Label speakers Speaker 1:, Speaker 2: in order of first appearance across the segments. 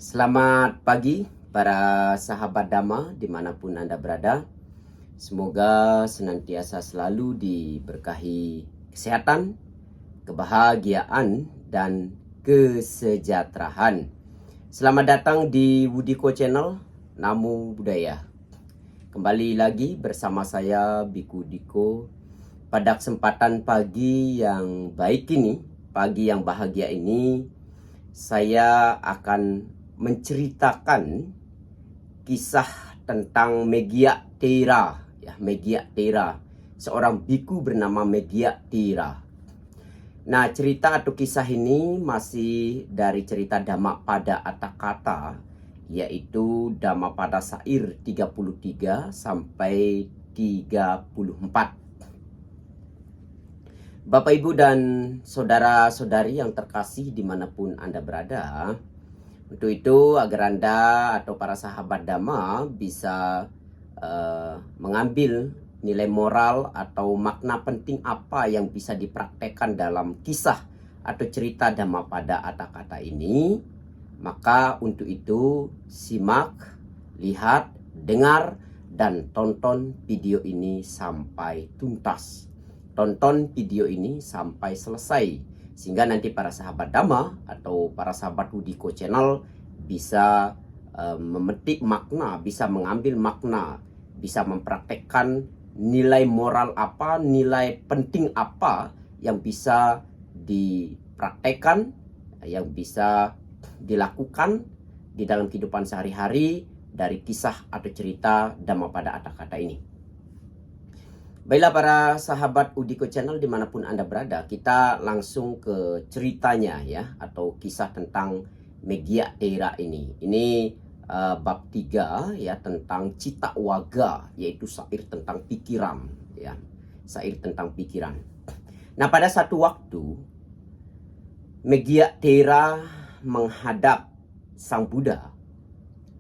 Speaker 1: Selamat pagi para sahabat Dhamma dimanapun Anda berada. Semoga senantiasa selalu diberkahi kesehatan, kebahagiaan, dan kesejahteraan. Selamat datang di Wudiko Channel, Namo Buddhaya. Kembali lagi bersama saya Biku Diko. Pada kesempatan pagi yang baik ini, pagi yang bahagia ini, saya akan menceritakan kisah tentang Megya Tera, Megya Tera, seorang biku bernama Megya Tera. Nah, cerita atau kisah ini masih dari cerita Dhammapada Atthakatha, yaitu Dhammapada Sair 33 sampai 34. Bapak, Ibu, dan saudara-saudari yang terkasih dimanapun Anda berada, untuk itu agar Anda atau para sahabat Dhamma bisa mengambil nilai moral atau makna penting apa yang bisa dipraktekkan dalam kisah atau cerita Dhammapada Atthakatha ini, maka untuk itu simak, lihat, dengar, dan tonton video ini sampai tuntas. Tonton video ini sampai selesai, sehingga nanti para sahabat Dhamma atau para sahabat Wudiko Channel bisa memetik makna, bisa mengambil makna, bisa mempraktekkan nilai moral apa, nilai penting apa yang bisa dipraktekkan, yang bisa dilakukan di dalam kehidupan sehari-hari dari kisah atau cerita Dhammapada Atthakatha ini. Baiklah para sahabat Wudiko Channel dimanapun Anda berada, kita langsung ke ceritanya ya, atau kisah tentang Megya Tera ini. Ini bab 3 ya, tentang Cita Waga, yaitu syair tentang pikiran ya, syair tentang pikiran. Nah, pada satu waktu Megya Tera menghadap Sang Buddha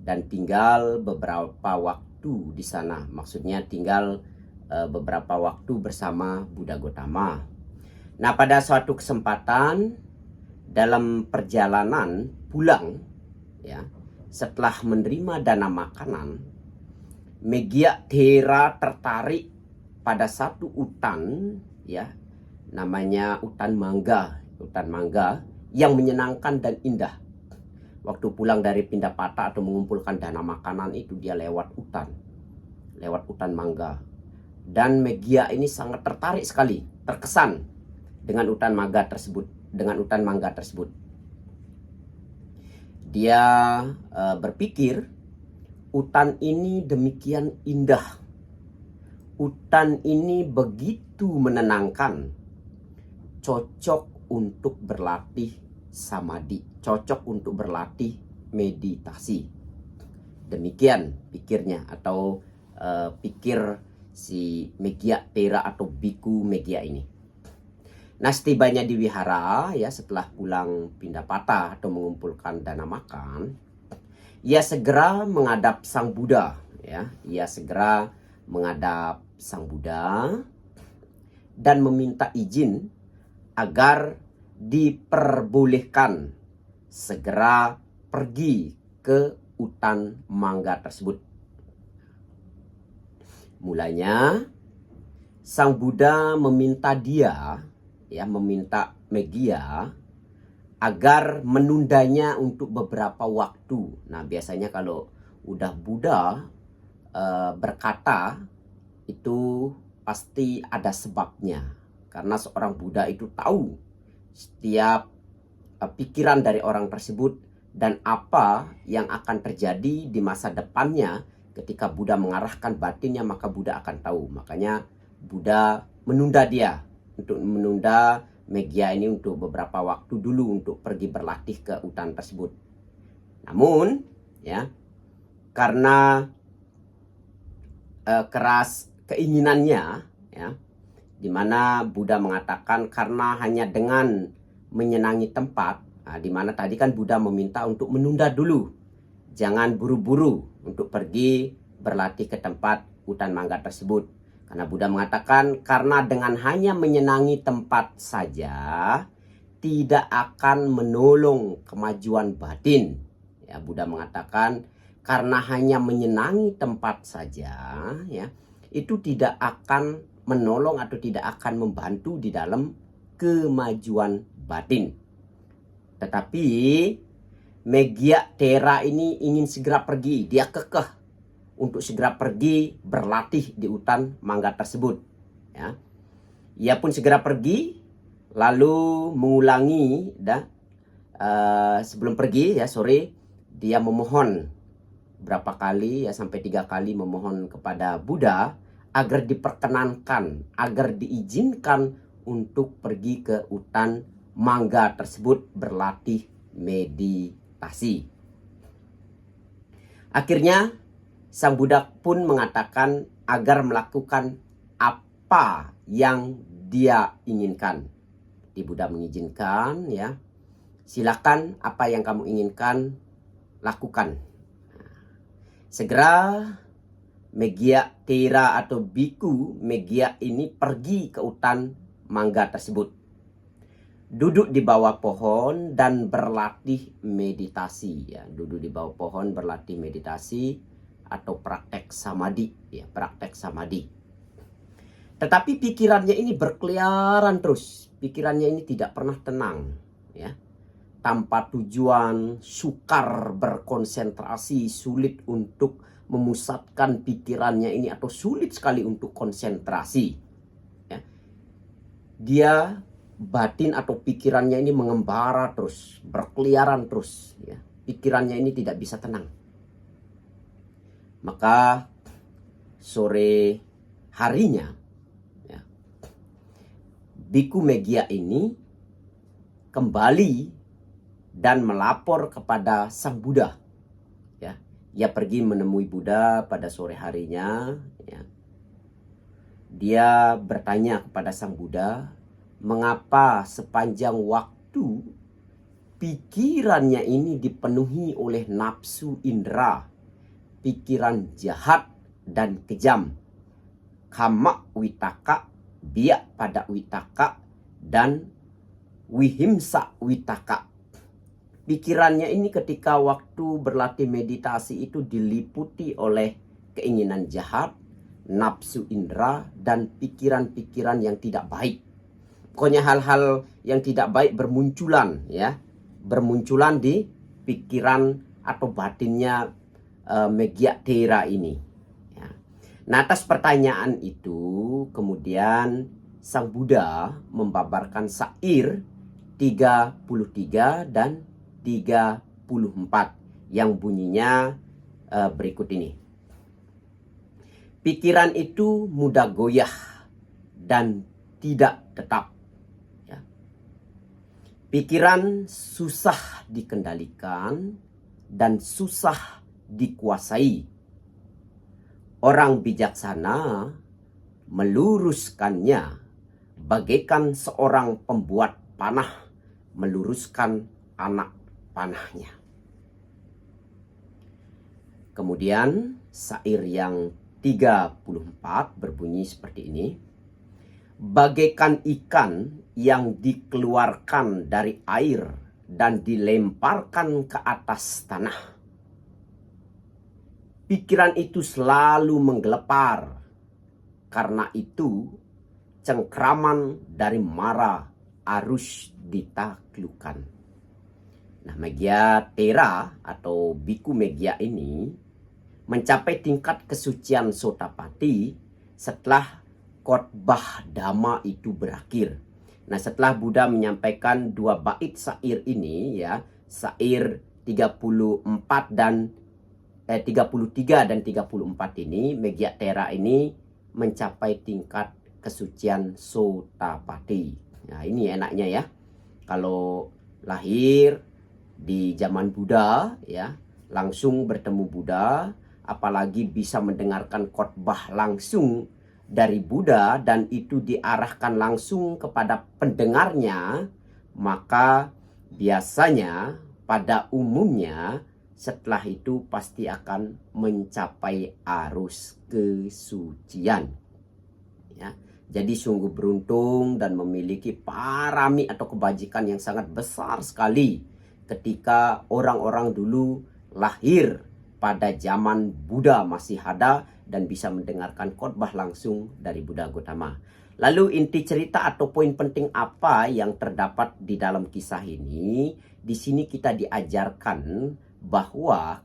Speaker 1: dan tinggal beberapa waktu di sana. Maksudnya tinggal beberapa waktu bersama Buddha Gautama. Nah, pada suatu kesempatan dalam perjalanan pulang ya, setelah menerima dana makanan, Megya Tera tertarik pada satu hutan ya, namanya hutan mangga yang menyenangkan dan indah. Waktu pulang dari Pindapata atau mengumpulkan dana makanan itu, dia lewat hutan mangga. Dan Megya ini sangat tertarik sekali, terkesan dengan hutan mangga tersebut. Dia berpikir, hutan ini demikian indah, hutan ini begitu menenangkan, cocok untuk berlatih samadhi, cocok untuk berlatih meditasi. Demikian pikirnya atau pikir si Megya Tera atau biku Megya ini. Nah, setibanya di wihara ya, setelah pulang Pindapata atau mengumpulkan dana makan, ia segera menghadap Sang Buddha ya. Ia segera menghadap Sang Buddha dan meminta izin agar diperbolehkan segera pergi ke hutan mangga tersebut. Mulanya Sang Buddha meminta Megya agar menundanya untuk beberapa waktu. Nah, biasanya kalau udah Buddha berkata itu pasti ada sebabnya, karena seorang Buddha itu tahu setiap pikiran dari orang tersebut dan apa yang akan terjadi di masa depannya. Ketika Buddha mengarahkan batinnya, maka Buddha akan tahu. Makanya Buddha menunda Megya ini untuk beberapa waktu dulu untuk pergi berlatih ke hutan tersebut. Namun ya, karena keras keinginannya ya, dimana Buddha mengatakan karena hanya dengan menyenangi tempat, dimana tadi kan Buddha meminta untuk menunda dulu, jangan buru-buru untuk pergi berlatih ke tempat hutan mangga tersebut. Karena Buddha mengatakan karena dengan hanya menyenangi tempat saja tidak akan menolong kemajuan batin Ya, Buddha mengatakan karena hanya menyenangi tempat saja, ya, itu tidak akan menolong atau tidak akan membantu di dalam kemajuan batin. Tetapi Megya Tera ini ingin segera pergi, dia kekeh untuk segera pergi berlatih di hutan mangga tersebut. Ya. Ia pun segera pergi, lalu mengulangi, sebelum pergi ya sore dia memohon berapa kali ya, sampai 3 kali memohon kepada Buddha agar diperkenankan, agar diizinkan untuk pergi ke hutan mangga tersebut berlatih meditasi. Akhirnya Sang Buddha pun mengatakan agar melakukan apa yang dia inginkan. Di Buddha mengizinkan, ya, silakan apa yang kamu inginkan lakukan. Segera Megya Tera atau biku Megya ini pergi ke hutan mangga tersebut, duduk di bawah pohon dan berlatih meditasi, ya, duduk di bawah pohon berlatih meditasi atau praktek samadhi, ya, praktek samadhi. Tetapi pikirannya ini berkeliaran terus, pikirannya ini tidak pernah tenang, ya. Tanpa tujuan, sukar berkonsentrasi, sulit untuk memusatkan pikirannya ini atau sulit sekali untuk konsentrasi. Ya. Dia batin atau pikirannya ini mengembara terus, berkeliaran terus. Ya. Pikirannya ini tidak bisa tenang. Maka sore harinya, ya, biku Megya ini kembali dan melapor kepada Sang Buddha. Ya, ia pergi menemui Buddha pada sore harinya. Ya. Dia bertanya kepada Sang Buddha, mengapa sepanjang waktu pikirannya ini dipenuhi oleh nafsu indera, pikiran jahat dan kejam, kama witaka, biak pada witaka, dan wihimsa witaka. Pikirannya ini ketika waktu berlatih meditasi itu diliputi oleh keinginan jahat, nafsu indera, dan pikiran-pikiran yang tidak baik. Pokoknya hal-hal yang tidak baik bermunculan, ya, bermunculan di pikiran atau batinnya Megya Tera ini. Ya. Nah, atas pertanyaan itu kemudian Sang Buddha membabarkan syair 33 dan 34 yang bunyinya berikut ini. Pikiran itu mudah goyah dan tidak tetap. Ya. Pikiran susah dikendalikan dan susah dikuasai. Orang bijaksana meluruskannya bagaikan seorang pembuat panah meluruskan anak panahnya. Kemudian syair yang 34 berbunyi seperti ini. Bagaikan ikan yang dikeluarkan dari air dan dilemparkan ke atas tanah. Pikiran itu selalu menggelepar. Karena itu cengkraman dari mara harus ditaklukkan. Nah, Megya Tera atau biku Megya ini mencapai tingkat kesucian Sotapati setelah khotbah Dhamma itu berakhir. Nah, setelah Buddha menyampaikan 2 bait syair ini, ya, syair 34 dan 33 dan 34 ini, Megya Tera ini mencapai tingkat kesucian Sotapati. Nah, ini enaknya, ya. Kalau lahir di zaman Buddha, ya, langsung bertemu Buddha, apalagi bisa mendengarkan khotbah langsung dari Buddha dan itu diarahkan langsung kepada pendengarnya, maka biasanya pada umumnya setelah itu pasti akan mencapai arus kesucian. Ya. Jadi sungguh beruntung dan memiliki parami atau kebajikan yang sangat besar sekali ketika orang-orang dulu lahir pada zaman Buddha masih ada dan bisa mendengarkan khotbah langsung dari Buddha Gautama. Lalu inti cerita atau poin penting apa yang terdapat di dalam kisah ini? Di sini kita diajarkan bahwa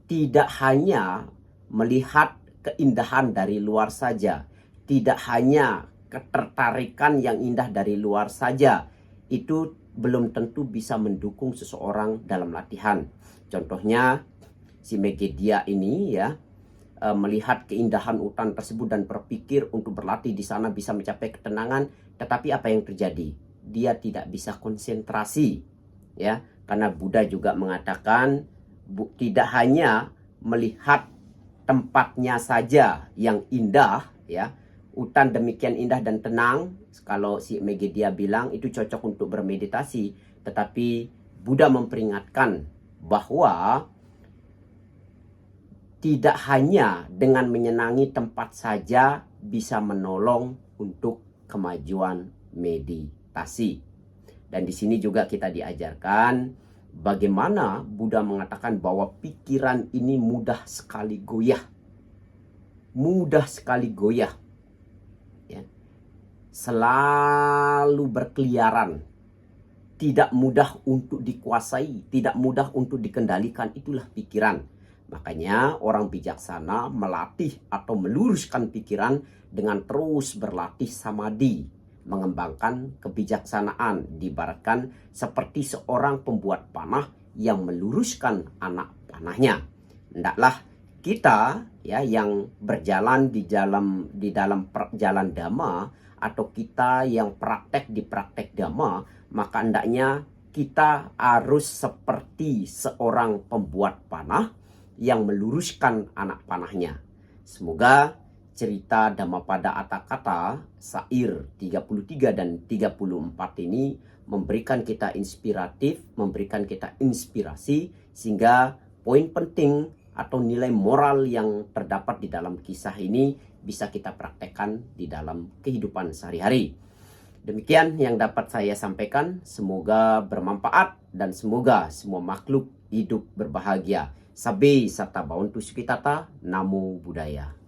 Speaker 1: tidak hanya melihat keindahan dari luar saja, tidak hanya ketertarikan yang indah dari luar saja, itu belum tentu bisa mendukung seseorang dalam latihan. Contohnya si Megedia ini ya, melihat keindahan hutan tersebut dan berpikir untuk berlatih di sana bisa mencapai ketenangan, tetapi apa yang terjadi? Dia tidak bisa konsentrasi, ya, karena Buddha juga mengatakan tidak hanya melihat tempatnya saja yang indah, ya, hutan demikian indah dan tenang. Kalau si Megedia bilang itu cocok untuk bermeditasi, tetapi Buddha memperingatkan bahwa tidak hanya dengan menyenangi tempat saja bisa menolong untuk kemajuan meditasi. Dan di sini juga kita diajarkan bagaimana Buddha mengatakan bahwa pikiran ini mudah sekali goyah. Mudah sekali goyah. Ya. Selalu berkeliaran. Tidak mudah untuk dikuasai, tidak mudah untuk dikendalikan, itulah pikiran. Makanya orang bijaksana melatih atau meluruskan pikiran dengan terus berlatih samadhi, mengembangkan kebijaksanaan, diibaratkan seperti seorang pembuat panah yang meluruskan anak panahnya. Hendaklah kita ya yang berjalan di dalam jalan dhamma, atau kita yang praktek di praktek dhamma, maka hendaknya kita harus seperti seorang pembuat panah yang meluruskan anak panahnya. Semoga cerita Dhammapada Atthakatha syair 33 dan 34 ini memberikan kita inspiratif, memberikan kita inspirasi, sehingga poin penting atau nilai moral yang terdapat di dalam kisah ini bisa kita praktekkan di dalam kehidupan sehari-hari. Demikian yang dapat saya sampaikan, semoga bermanfaat dan semoga semua makhluk hidup berbahagia. Sabe Satta Bhavantu Sukhitata, Namo Buddhaya.